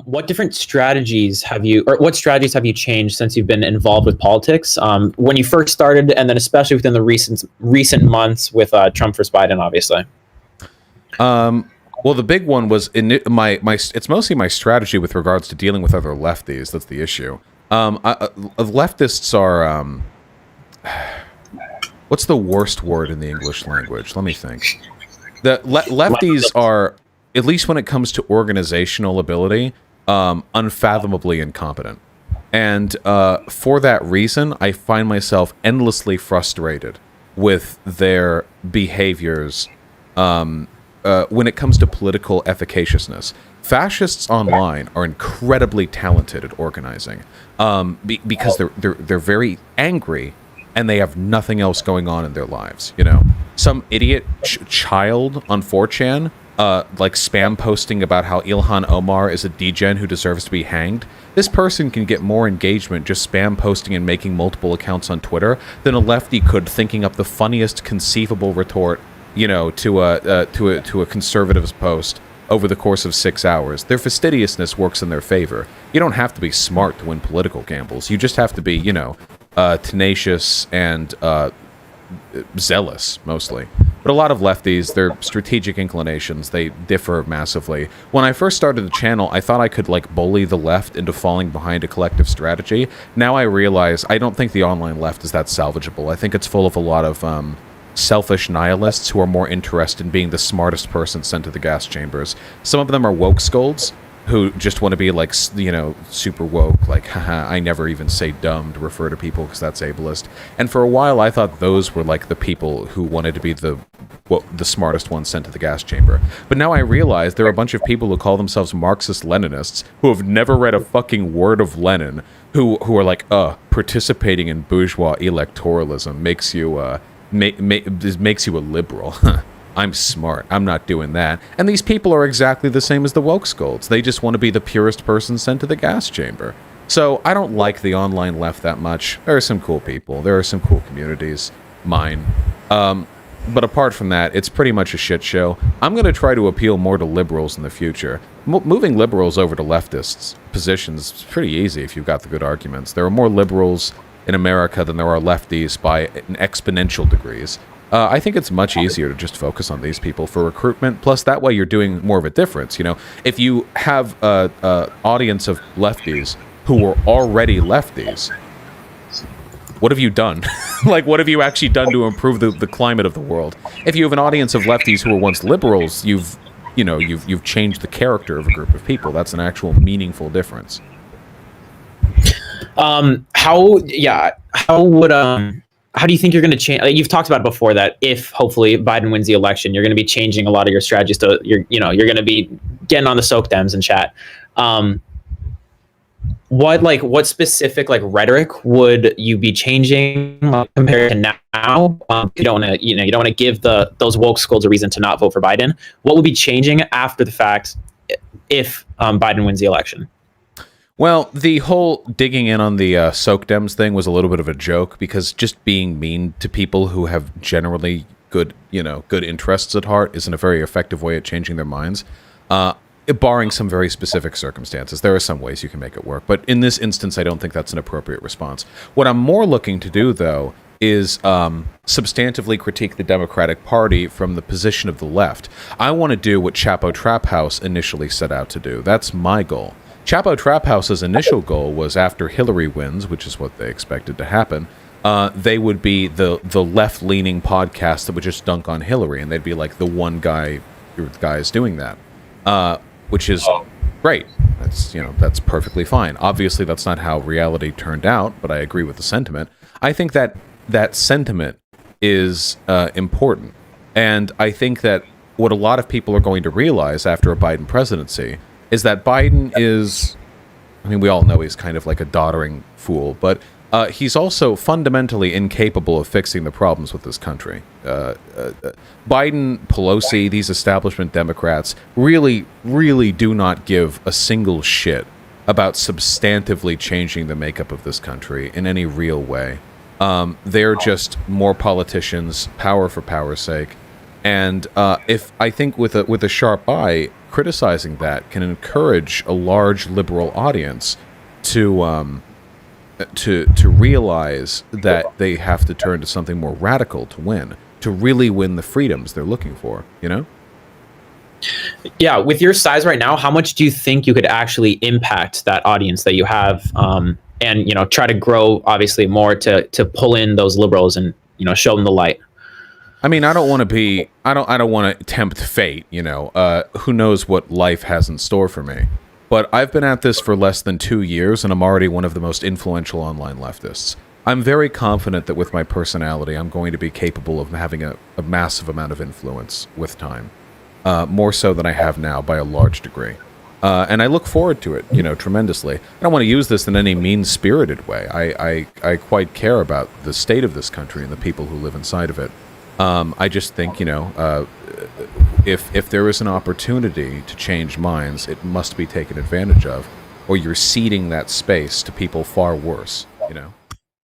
What different strategies have you, or what strategies have you changed since you've been involved with politics? When you first started, and then especially within the recent months with Trump versus Biden, obviously. Well, the big one was in my. It's mostly my strategy with regards to dealing with other lefties. That's the issue. Leftists are. What's the worst word in the English language? Let me think. The lefties are, at least when it comes to organizational ability, unfathomably incompetent. And for that reason, I find myself endlessly frustrated with their behaviors when it comes to political efficaciousness. Fascists online are incredibly talented at organizing because they're very angry and they have nothing else going on in their lives. You know, some idiot child on 4chan like spam posting about how Ilhan Omar is a degen who deserves to be hanged. This person can get more engagement just spam posting and making multiple accounts on Twitter than a lefty could thinking up the funniest conceivable retort, you know, to a conservative's post over the course of 6 hours. Their fastidiousness works in their favor. You don't have to be smart to win political gambles. You just have to be, you know, tenacious and zealous, mostly. But a lot of lefties, their strategic inclinations, they differ massively. When I first started the channel, I thought I could, like, bully the left into falling behind a collective strategy. Now I realize I don't think the online left is that salvageable. I think it's full of a lot of selfish nihilists who are more interested in being the smartest person sent to the gas chambers. Some of them are woke scolds who just want to be, like, you know, super woke, like, haha, I never even say dumb to refer to people because that's ableist. And for a while, I thought those were, like, the people who wanted to be the smartest ones sent to the gas chamber. But now I realize there are a bunch of people who call themselves Marxist-Leninists who have never read a fucking word of Lenin, who are like, participating in bourgeois electoralism makes you, makes you a liberal. I'm smart. I'm not doing that. And these people are exactly the same as the woke scolds. They just want to be the purest person sent to the gas chamber. So I don't like the online left that much. There are some cool people. There are some cool communities. Mine. But apart from that, it's pretty much a shit show. I'm going to try to appeal more to liberals in the future. Moving liberals over to leftists' positions is pretty easy if you've got the good arguments. There are more liberals in America than there are lefties by an exponential degrees. I think it's much easier to just focus on these people for recruitment. Plus, that way you're doing more of a difference. You know, if you have an audience of lefties who were already lefties, what have you done? Like, what have you actually done to improve the climate of the world? If you have an audience of lefties who were once liberals, you've changed the character of a group of people. That's an actual meaningful difference. How do you think you're going to change? Like, you've talked about it before that if hopefully Biden wins the election, you're going to be changing a lot of your strategies to you're going to be getting on the soak dems and chat. What specific rhetoric would you be changing compared to now? You don't want to give those woke scolds a reason to not vote for Biden. What would be changing after the fact if Biden wins the election? Well, the whole digging in on the soak dems thing was a little bit of a joke because just being mean to people who have generally good interests at heart isn't a very effective way at changing their minds. Barring some very specific circumstances, there are some ways you can make it work. But in this instance, I don't think that's an appropriate response. What I'm more looking to do, though, is substantively critique the Democratic Party from the position of the left. I want to do what Chapo Trap House initially set out to do. That's my goal. Chapo Trap House's initial goal was after Hillary wins, which is what they expected to happen, they would be the left-leaning podcast that would just dunk on Hillary, and they'd be like the one guy is doing that, which is great. That's perfectly fine. Obviously, that's not how reality turned out, but I agree with the sentiment. I think that sentiment is important, and I think that what a lot of people are going to realize after a Biden presidency is that Biden is, we all know he's kind of like a doddering fool, but he's also fundamentally incapable of fixing the problems with this country. Biden, Pelosi, these establishment Democrats really, really do not give a single shit about substantively changing the makeup of this country in any real way. They're just more politicians, power for power's sake. And if I think with a sharp eye, criticizing that can encourage a large liberal audience to realize that they have to turn to something more radical to win, to really win the freedoms they're looking for, you know? Yeah, with your size right now, how much do you think you could actually impact that audience that you have, and try to grow obviously more to pull in those liberals and show them the light? I mean, I don't want to tempt fate, who knows what life has in store for me. But I've been at this for less than 2 years, and I'm already one of the most influential online leftists. I'm very confident that with my personality, I'm going to be capable of having a massive amount of influence with time. More so than I have now by a large degree. And I look forward to it, tremendously. I don't want to use this in any mean-spirited way. I quite care about the state of this country and the people who live inside of it. I just think, if there is an opportunity to change minds, it must be taken advantage of, or you're ceding that space to people far worse,